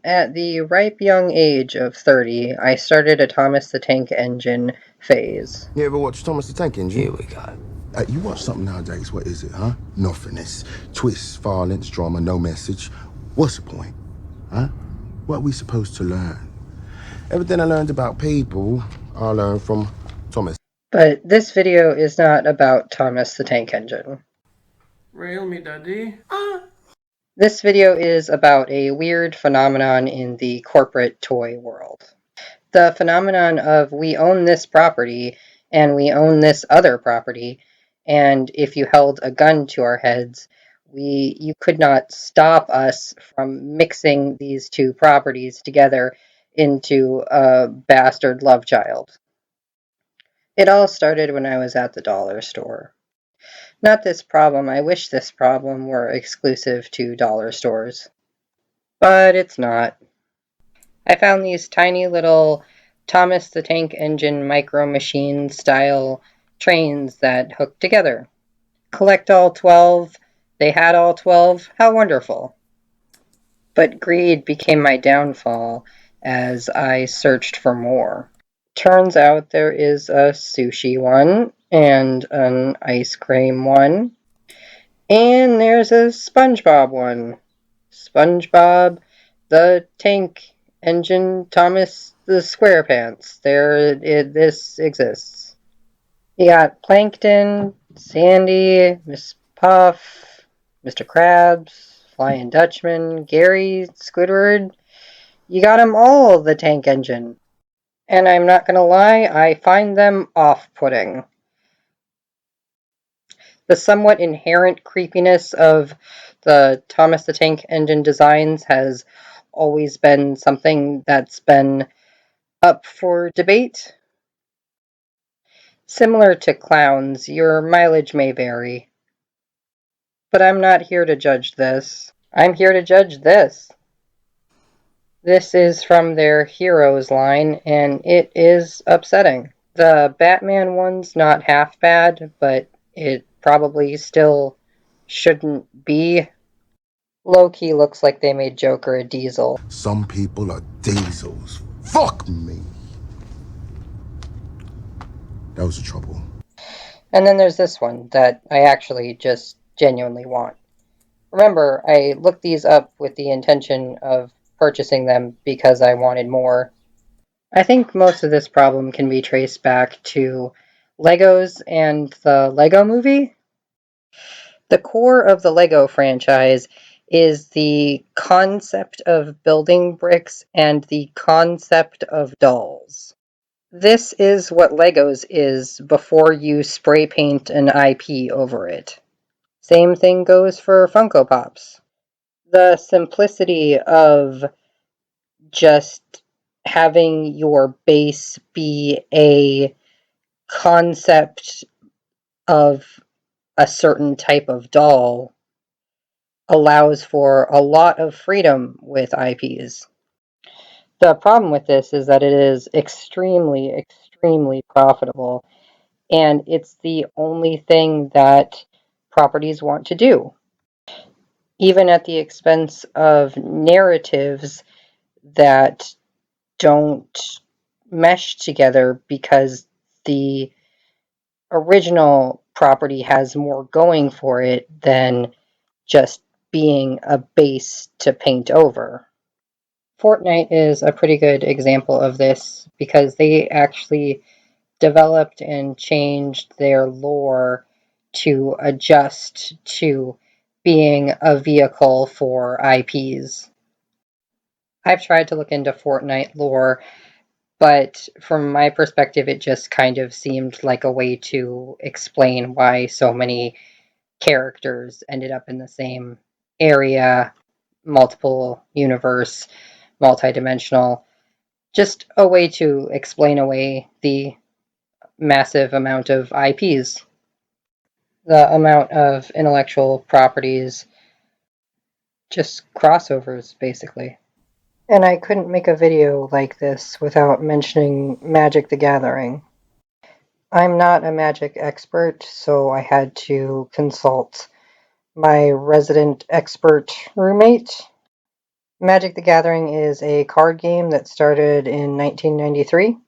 At the ripe young age of 30, I started a Thomas the Tank Engine phase. You ever watch Thomas the Tank Engine? Here we go. You watch something nowadays, what is it, huh? Nothingness. Twists, violence, drama, no message. What's the point? Huh? What are we supposed to learn? Everything I learned about people, I learned from Thomas. But this video is not about Thomas the Tank Engine. Rail me, daddy. This video is about a weird phenomenon in the corporate toy world. The phenomenon of we own this property and we own this other property, and if you held a gun to our heads, you could not stop us from mixing these two properties together into a bastard love child. It all started when I was at the dollar store. Not this problem, I wish this problem were exclusive to dollar stores. But it's not. I found these tiny little Thomas the Tank Engine micro machine style trains that hook together. Collect all 12. They had all 12. How wonderful. But greed became my downfall as I searched for more. Turns out there is a sushi one and an ice cream one. And there's a SpongeBob one. SpongeBob the Tank Engine Thomas the SquarePants. This exists. You got Plankton, Sandy, Miss Puff, Mr. Krabs, Flying Dutchman, Gary, Squidward. You got 'em all, the Tank Engine. And I'm not gonna lie, I find them off-putting. The somewhat inherent creepiness of the Thomas the Tank Engine designs has always been something that's been up for debate. Similar to clowns, your mileage may vary. But I'm not here to judge this. I'm here to judge this. This is from their Heroes line, and it is upsetting. The Batman one's not half bad, but it probably still shouldn't be. Low-key looks like they made Joker a diesel. Some people are diesels. Fuck me. That was the trouble. And then there's this one that I actually just genuinely want. Remember, I looked these up with the intention of purchasing them because I wanted more. I think most of this problem can be traced back to Legos and the Lego movie. The core of the Lego franchise is the concept of building bricks and the concept of dolls. This is what Legos is before you spray paint an IP over it. Same thing goes for Funko Pops. The simplicity of just having your base be a concept of a certain type of doll allows for a lot of freedom with IPs. The problem with this is that it is extremely, extremely profitable, and it's the only thing that properties want to do, even at the expense of narratives that don't mesh together because the original property has more going for it than just being a base to paint over. Fortnite is a pretty good example of this because they actually developed and changed their lore to adjust to being a vehicle for IPs. I've tried to look into Fortnite lore, but from my perspective, it just kind of seemed like a way to explain why so many characters ended up in the same area, multiple universe, multidimensional. Just a way to explain away the massive amount of IPs, the amount of intellectual properties, just crossovers, basically. And I couldn't make a video like this without mentioning Magic the Gathering. I'm not a Magic expert, so I had to consult my resident expert roommate. Magic the Gathering is a card game that started in 1993,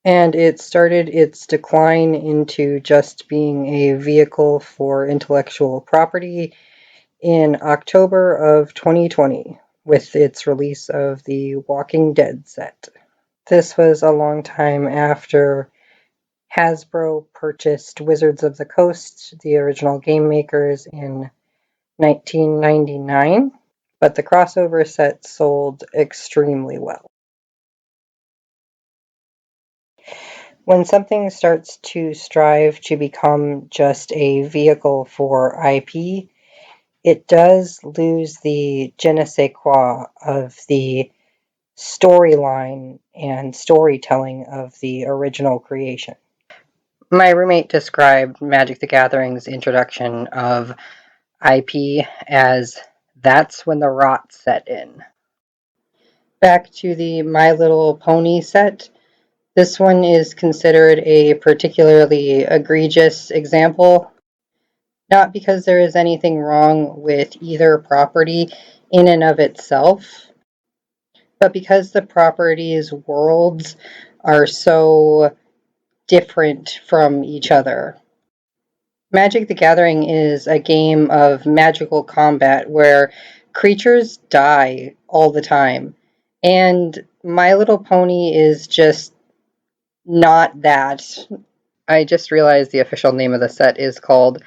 and it started its decline into just being a vehicle for intellectual property in October of 2020 with its release of the Walking Dead set. This was a long time after Hasbro purchased Wizards of the Coast, the original game makers, in 1999, but the crossover set sold extremely well. When something starts to strive to become just a vehicle for IP, it does lose the je ne sais quoi of the storyline and storytelling of the original creation. My roommate described Magic the Gathering's introduction of IP as "that's when the rot set in." Back to the My Little Pony set, this one is considered a particularly egregious example, not because there is anything wrong with either property in and of itself, but because the property's worlds are so different from each other. Magic the Gathering is a game of magical combat where creatures die all the time. And My Little Pony is just not that. I just realized the official name of the set is called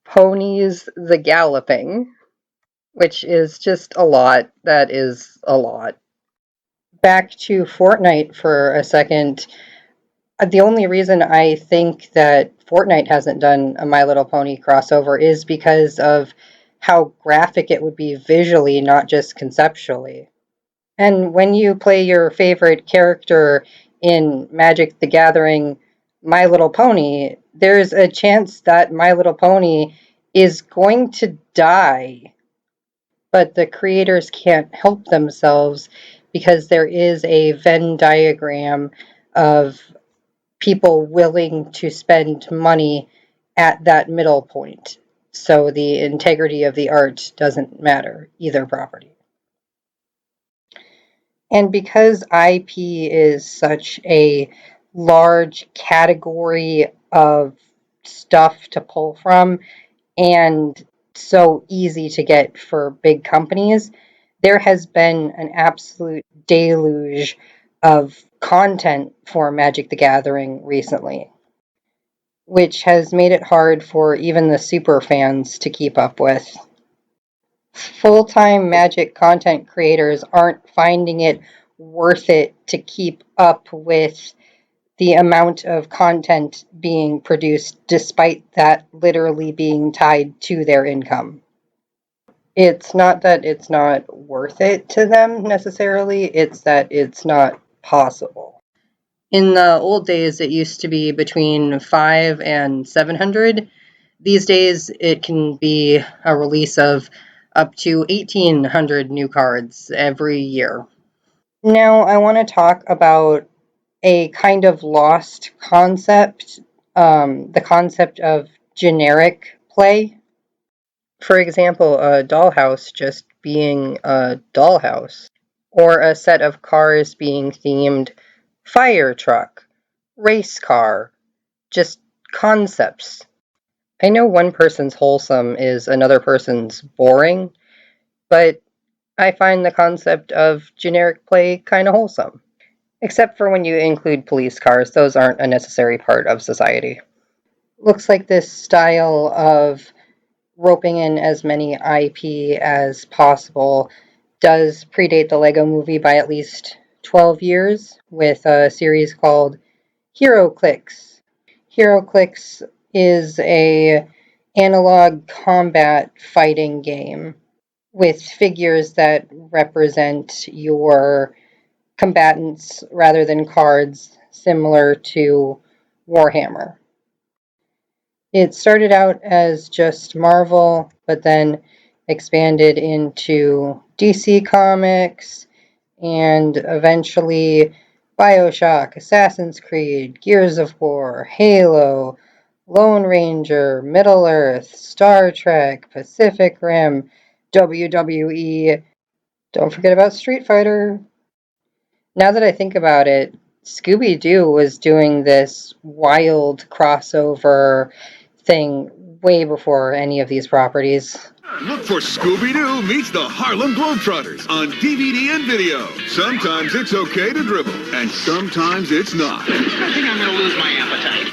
Ponies the Galloping, which is just a lot. That is a lot. Back to Fortnite for a second. The only reason I think that Fortnite hasn't done a My Little Pony crossover is because of how graphic it would be visually, not just conceptually. And when you play your favorite character in Magic the Gathering My Little Pony, there's a chance that My Little Pony is going to die. But the creators can't help themselves because there is a Venn diagram of people willing to spend money at that middle point. So the integrity of the art doesn't matter, either property. And because IP is such a large category of stuff to pull from and so easy to get for big companies, there has been an absolute deluge of content for Magic the Gathering recently, which has made it hard for even the super fans to keep up with. Full-time Magic content creators aren't finding it worth it to keep up with the amount of content being produced, despite that literally being tied to their income. It's not that it's not worth it to them necessarily, it's that it's not possible. In the old days, it used to be between 5 and 700. These days, it can be a release of up to 1,800 new cards every year. Now, I want to talk about a kind of lost concept, the concept of generic play. For example, a dollhouse just being a dollhouse, or a set of cars being themed fire truck, race car, just concepts. I know one person's wholesome is another person's boring, but I find the concept of generic play kind of wholesome. Except for when you include police cars, those aren't a necessary part of society. Looks like this style of roping in as many IP as possible does predate the Lego movie by at least 12 years with a series called HeroClix. HeroClix is a analog combat fighting game with figures that represent your combatants rather than cards, similar to Warhammer. It started out as just Marvel, but then expanded into DC Comics and eventually Bioshock, Assassin's Creed, Gears of War, Halo, Lone Ranger, Middle Earth, Star Trek, Pacific Rim, WWE, Don't forget about Street Fighter. Now that I think about it, Scooby-Doo was doing this wild crossover thing way before any of these properties. Look for Scooby-Doo meets the Harlem Globetrotters on DVD and video. Sometimes it's okay to dribble, and sometimes it's not. I think I'm going to lose my appetite.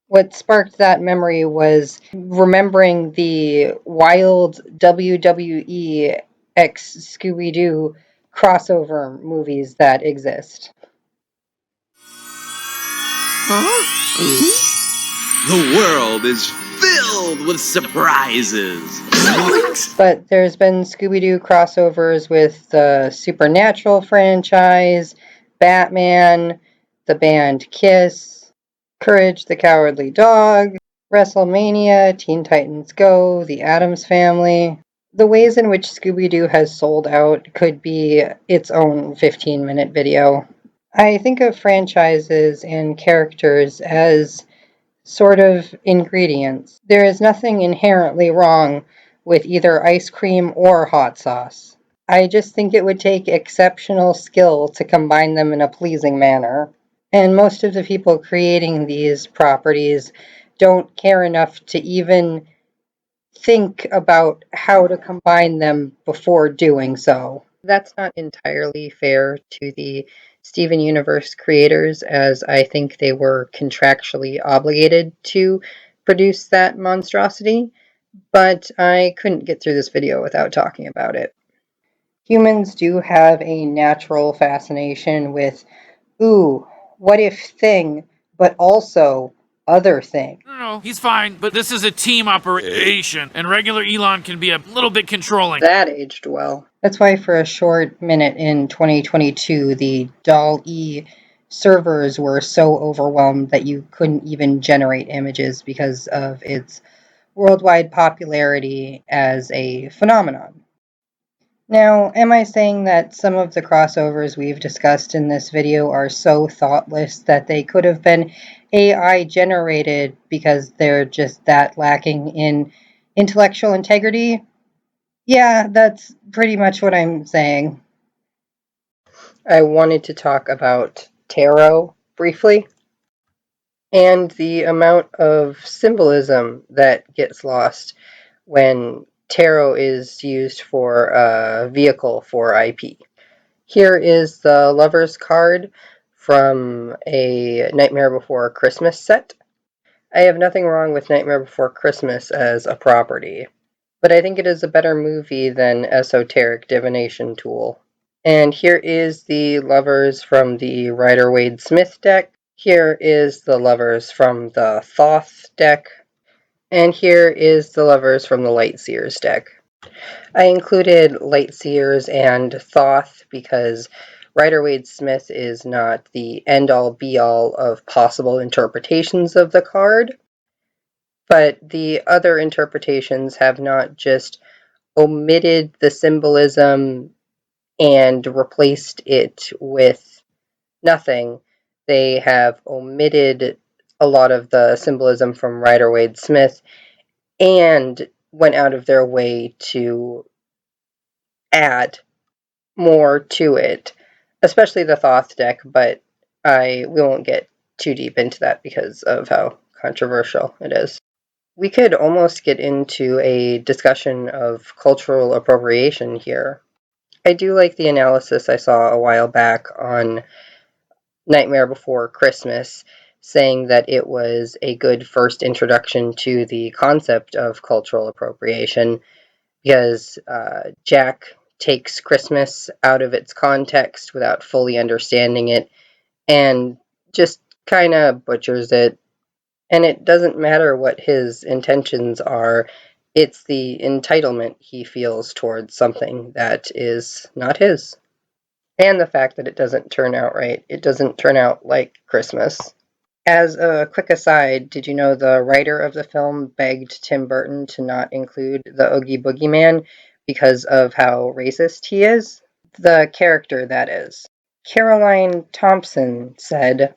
What sparked that memory was remembering the wild WWE x Scooby-Doo crossover movies that exist. The world is filled with surprises. But there's been Scooby-Doo crossovers with the Supernatural franchise, Batman, the band Kiss, Courage the Cowardly Dog, WrestleMania, Teen Titans Go, The Addams Family. The ways in which Scooby-Doo has sold out could be its own 15-minute video. I think of franchises and characters as sort of ingredients. There is nothing inherently wrong with either ice cream or hot sauce. I just think it would take exceptional skill to combine them in a pleasing manner. And most of the people creating these properties don't care enough to even think about how to combine them before doing so. That's not entirely fair to the Steven Universe creators, as I think they were contractually obligated to produce that monstrosity, but I couldn't get through this video without talking about it. Humans do have a natural fascination with, ooh, what if thing, but also other thing. No, he's fine, but this is a team operation, and regular Elon can be a little bit controlling. That aged well. That's why for a short minute in 2022, the DALL-E servers were so overwhelmed that you couldn't even generate images because of its worldwide popularity as a phenomenon. Now, am I saying that some of the crossovers we've discussed in this video are so thoughtless that they could have been AI generated because they're just that lacking in intellectual integrity? Yeah, that's pretty much what I'm saying. I wanted to talk about tarot briefly and the amount of symbolism that gets lost when tarot is used for a vehicle for IP. Here is the Lover's card from a Nightmare Before Christmas set. I have nothing wrong with Nightmare Before Christmas as a property, but I think it is a better movie than Esoteric Divination Tool. And here is the Lovers from the Rider-Waite-Smith deck. Here is the Lovers from the Thoth deck. And here is the Lovers from the Lightseers deck. I included Lightseers and Thoth because Rider-Waite-Smith is not the end-all be-all of possible interpretations of the card, but the other interpretations have not just omitted the symbolism and replaced it with nothing. They have omitted a lot of the symbolism from Rider-Waite-Smith and went out of their way to add more to it, especially the Thoth deck, but we won't get too deep into that because of how controversial it is. We could almost get into a discussion of cultural appropriation here. I do like the analysis I saw a while back on Nightmare Before Christmas, saying that it was a good first introduction to the concept of cultural appropriation because Jack takes Christmas out of its context without fully understanding it and just kind of butchers it. And it doesn't matter what his intentions are, it's the entitlement he feels towards something that is not his. And the fact that it doesn't turn out right. It doesn't turn out like Christmas. As a quick aside, did you know the writer of the film begged Tim Burton to not include the Oogie Boogie Man because of how racist he is? The character, that is. Caroline Thompson said,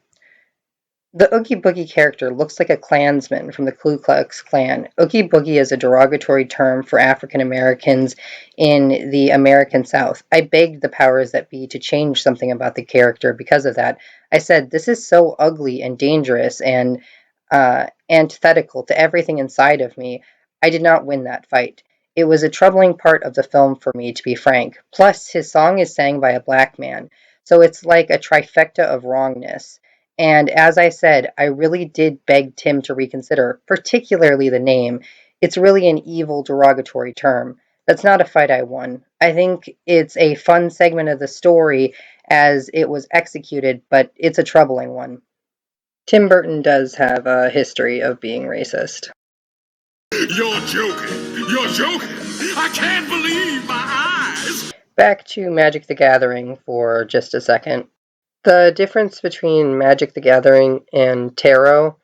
The Oogie Boogie character looks like a Klansman from the Ku Klux Klan. Oogie Boogie is a derogatory term for African Americans in the American South. I begged the powers that be to change something about the character because of that. I said, this is so ugly and dangerous and antithetical to everything inside of me. I did not win that fight. It was a troubling part of the film for me, to be frank. Plus, his song is sang by a black man, so it's like a trifecta of wrongness. And as I said, I really did beg Tim to reconsider, particularly the name. It's really an evil, derogatory term. That's not a fight I won. I think it's a fun segment of the story as it was executed, but it's a troubling one. Tim Burton does have a history of being racist. You're joking. You're joking. I can't believe my eyes. Back to Magic the Gathering for just a second. The difference between Magic the Gathering and Tarot,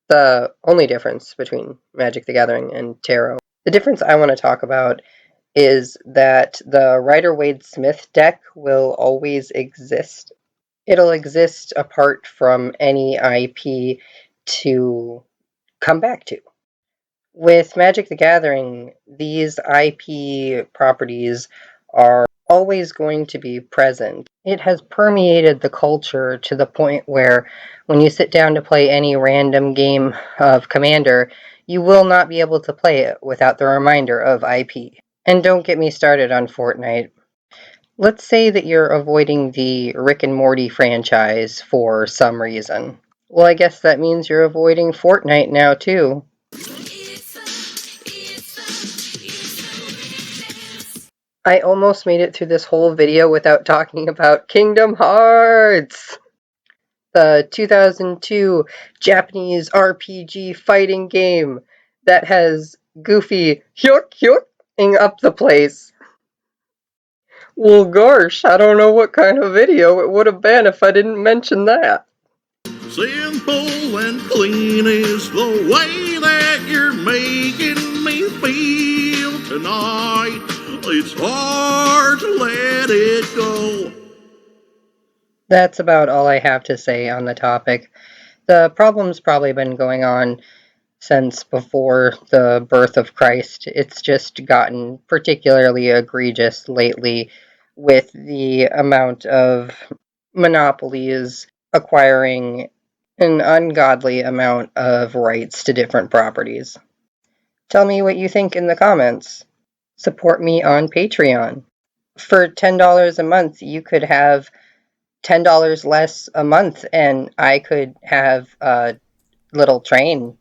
the only difference between Magic the Gathering and Tarot, the difference I want to talk about is that the Rider-Waite Smith deck will always exist. It'll exist apart from any IP to come back to. With Magic the Gathering, these IP properties are always going to be present. It has permeated the culture to the point where when you sit down to play any random game of Commander, you will not be able to play it without the reminder of IP. And don't get me started on Fortnite. Let's say that you're avoiding the Rick and Morty franchise for some reason. Well, I guess that means you're avoiding Fortnite now, too. I almost made it through this whole video without talking about Kingdom Hearts! The 2002 Japanese RPG fighting game that has Goofy hyuk-hyuk-ing up the place. Well, gosh, I don't know what kind of video it would have been if I didn't mention that. Simple and clean is the way that you're making me feel tonight. It's hard to let it go. That's about all I have to say on the topic. The problem's probably been going on since before the birth of Christ. It's just gotten particularly egregious lately with the amount of monopolies acquiring an ungodly amount of rights to different properties. Tell me what you think in the comments. Support me on Patreon. For $10 a month, you could have $10 less a month, and I could have a little train,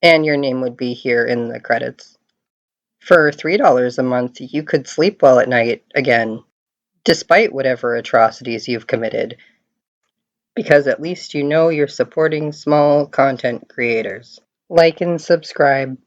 and your name would be here in the credits. For $3 a month, you could sleep well at night again, despite whatever atrocities you've committed, because at least you know you're supporting small content creators. Like and subscribe.